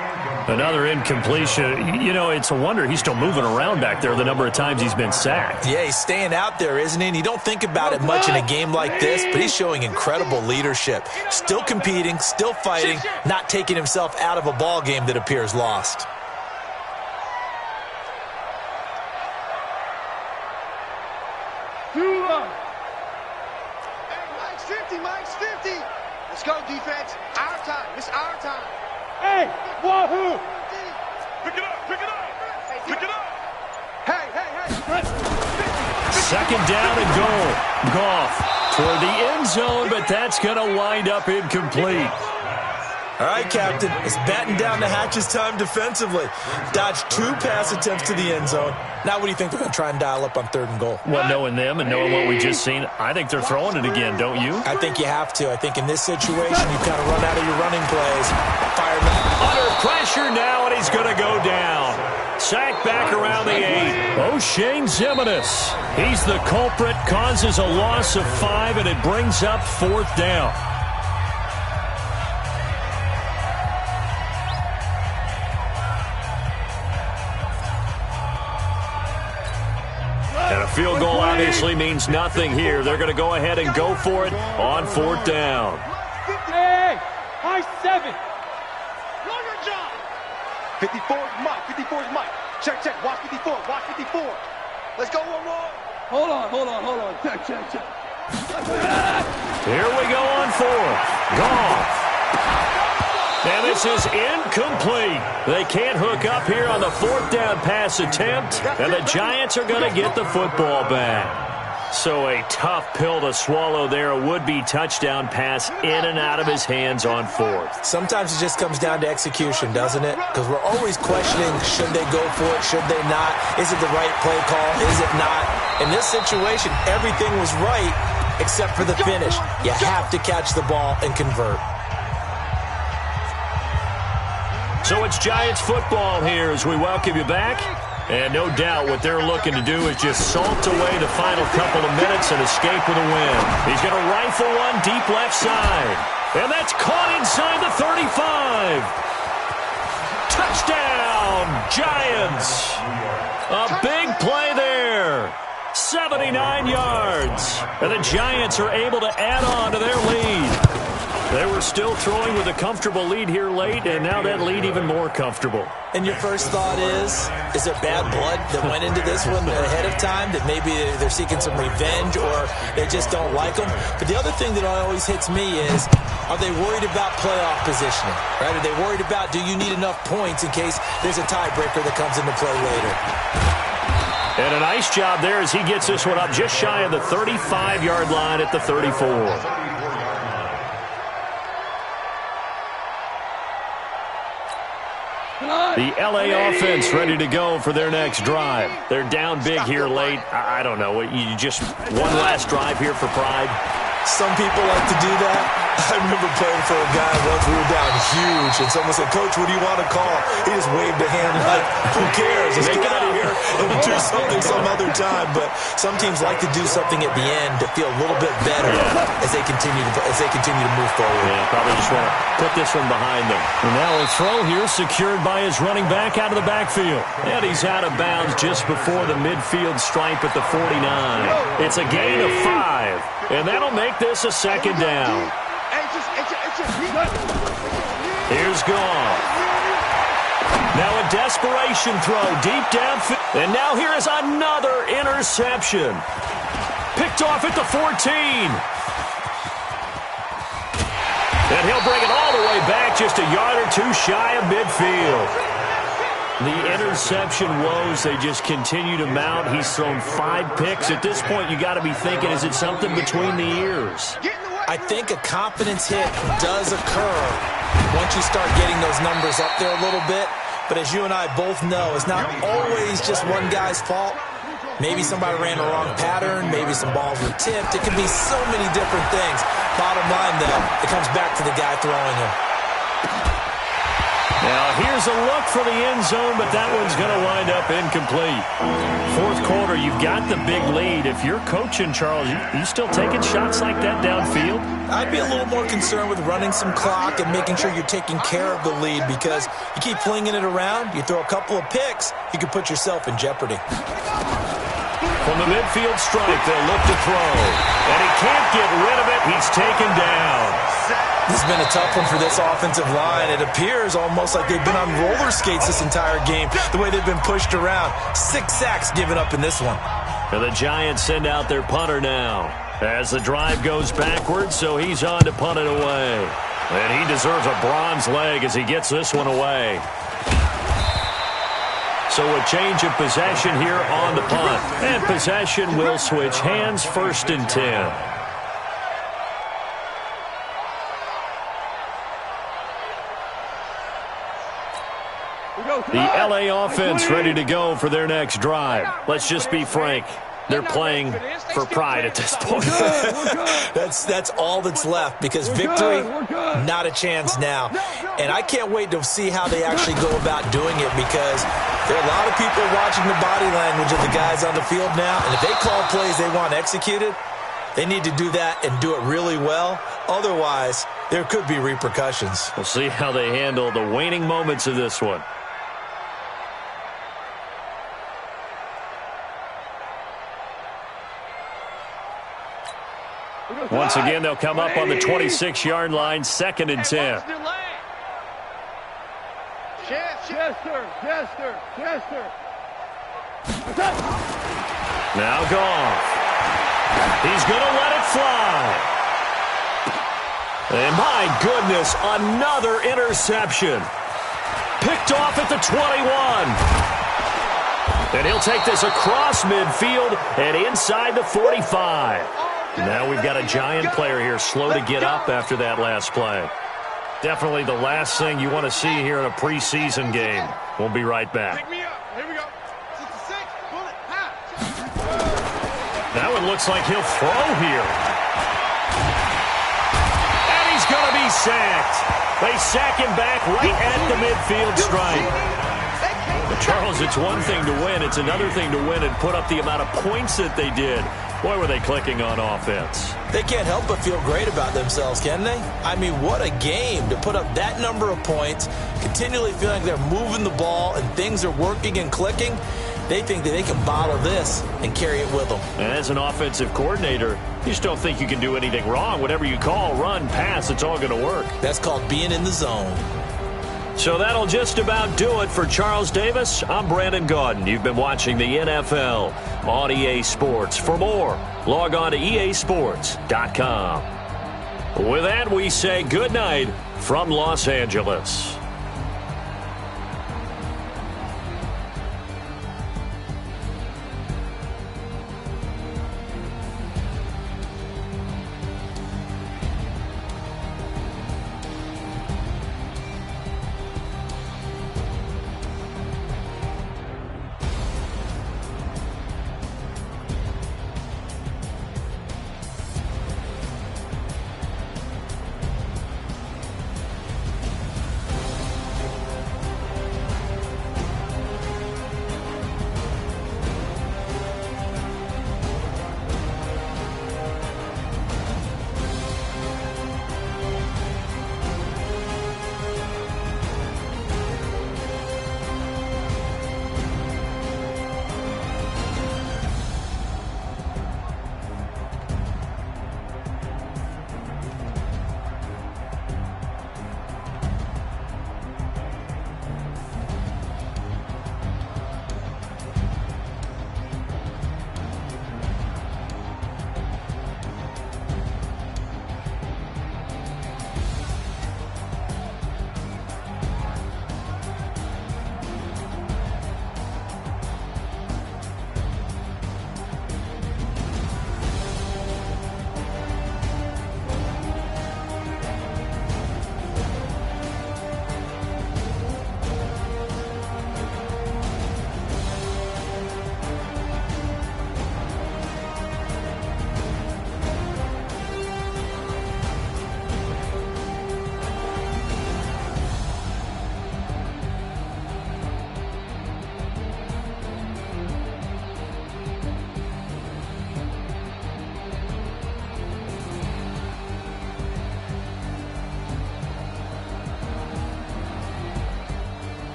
A: Another incompletion. You know, it's a wonder he's still moving around back there the number of times he's been sacked.
D: Yeah, he's staying out there, isn't he? And you don't think about it much in a game like this, but he's showing incredible leadership. Still competing, still fighting, not taking himself out of a ball game that appears lost.
C: Hey, Mike's 50. Let's go, defense. Our time. It's our time.
E: Hey, wahoo.
C: Pick it up. Hey.
A: 2nd down and goal. Goff toward the end zone, but that's going to wind up incomplete.
D: All right, Captain, it's batten down the hatches time defensively. Dodged 2 pass attempts to the end zone. Now what do you think they're going to try and dial up on 3rd and goal?
A: Well, knowing them and knowing what we just seen, I think they're throwing it again, don't you?
D: I think you have to. I think in this situation, you kind of run out of your running plays. Fire back.
A: Under pressure now, and he's going to go down. Sacked back around the 8. O'Shane Zimenez. He's the culprit, causes a loss of 5, and it brings up 4th down. And a field goal obviously means nothing here. They're going to go ahead and go for it on 4th down.
E: Hey, high 7.
C: 54's Mike. Check. Watch 54. Let's go one more.
E: Hold on. Check.
A: Here we go on 4th. Goff. And this is incomplete. They can't hook up here on the 4th down pass attempt, and the Giants are going to get the football back. So a tough pill to swallow there. A would-be touchdown pass in and out of his hands on 4th.
D: Sometimes it just comes down to execution, doesn't it? Because we're always questioning, should they go for it, should they not? Is it the right play call, is it not? In this situation, everything was right except for the finish. You have to catch the ball and convert.
A: So it's Giants football here as we welcome you back. And no doubt what they're looking to do is just salt away the final couple of minutes and escape with a win. He's going to rifle one deep left side. And that's caught inside the 35. Touchdown, Giants. A big play there. 79 yards. And the Giants are able to add on to their lead. They were still throwing with a comfortable lead here late, and now that lead even more comfortable.
D: And your first thought is there bad blood that went into this one ahead of time, that maybe they're seeking some revenge or they just don't like them? But the other thing that always hits me is, are they worried about playoff positioning? Right? Are they worried about, do you need enough points in case there's a tiebreaker that comes into play later?
A: And a nice job there as he gets this one up just shy of the 35-yard line at the 34. The LA offense ready to go for their next drive. They're down big here late. I don't know. You just one last drive here for pride.
D: Some people like to do that. I remember playing for a guy once. We were down huge, and someone said, "Coach, what do you want to call?" He just waved a hand like, "Who cares? Let's get out of here and we'll do something some other time." But some teams like to do something at the end to feel a little bit better as they continue to move forward.
A: Yeah, probably just want to put this one behind them. And now a throw here secured by his running back out of the backfield. And he's out of bounds just before the midfield stripe at the 49. It's a gain of 5, and that'll make this a second down. Here's Goff. Now a desperation throw deep downfield. And now here is another interception. Picked off at the 14. And he'll bring it all the way back just a yard or two shy of midfield. The interception woes, they just continue to mount. He's thrown 5 picks. At this point, you got to be thinking, is it something between the ears?
D: I think a confidence hit does occur once you start getting those numbers up there a little bit. But as you and I both know, it's not always just one guy's fault. Maybe somebody ran the wrong pattern. Maybe some balls were tipped. It can be so many different things. Bottom line, though, it comes back to the guy throwing him.
A: Now, here's a look for the end zone, but that one's going to wind up incomplete. Fourth quarter, you've got the big lead. If you're coaching, Charles, you still taking shots like that downfield?
D: I'd be a little more concerned with running some clock and making sure you're taking care of the lead, because you keep flinging it around, you throw a couple of picks, you can put yourself in jeopardy.
A: From the midfield stripe, they'll look to throw. And he can't get rid of it. He's taken down.
D: This has been a tough one for this offensive line. It appears almost like they've been on roller skates this entire game, the way they've been pushed around. 6 sacks given up in this one.
A: And the Giants send out their punter now as the drive goes backwards, so he's on to punt it away. And he deserves a bronze leg as he gets this one away. So a change of possession here on the punt. And possession will switch hands, 1st and 10. The LA offense ready to go for their next drive. Let's just be frank. They're playing for pride at this point.
D: That's all that's left, because victory, not a chance now. And I can't wait to see how they actually go about doing it, because there are a lot of people watching the body language of the guys on the field now. And if they call plays they want executed, they need to do that and do it really well. Otherwise, there could be repercussions.
A: We'll see how they handle the waning moments of this one. Once again, they'll come up on the 26-yard line, 2nd and 10. Now Goff. He's going to let it fly. And my goodness, another interception. Picked off at the 21. And he'll take this across midfield and inside the 45. Now we've got a Giant player here slow to get up after that last play. Definitely the last thing you want to see here in a preseason game. We'll be right back. Now it looks like he'll throw here. And he's going to be sacked. They sack him back right at the midfield stripe. But Charles, it's one thing to win. It's another thing to win and put up the amount of points that they did. Boy, were they clicking on offense.
D: They can't help but feel great about themselves, can they? I mean, what a game to put up that number of points, continually feeling like they're moving the ball and things are working and clicking. They think that they can bottle this and carry it with them.
A: And as an offensive coordinator, you just don't think you can do anything wrong. Whatever you call, run, pass, it's all going to work.
D: That's called being in the zone.
A: So that'll just about do it for Charles Davis. I'm Brandon Gaudin. You've been watching the NFL on EA Sports. For more, log on to easports.com. With that, we say good night from Los Angeles.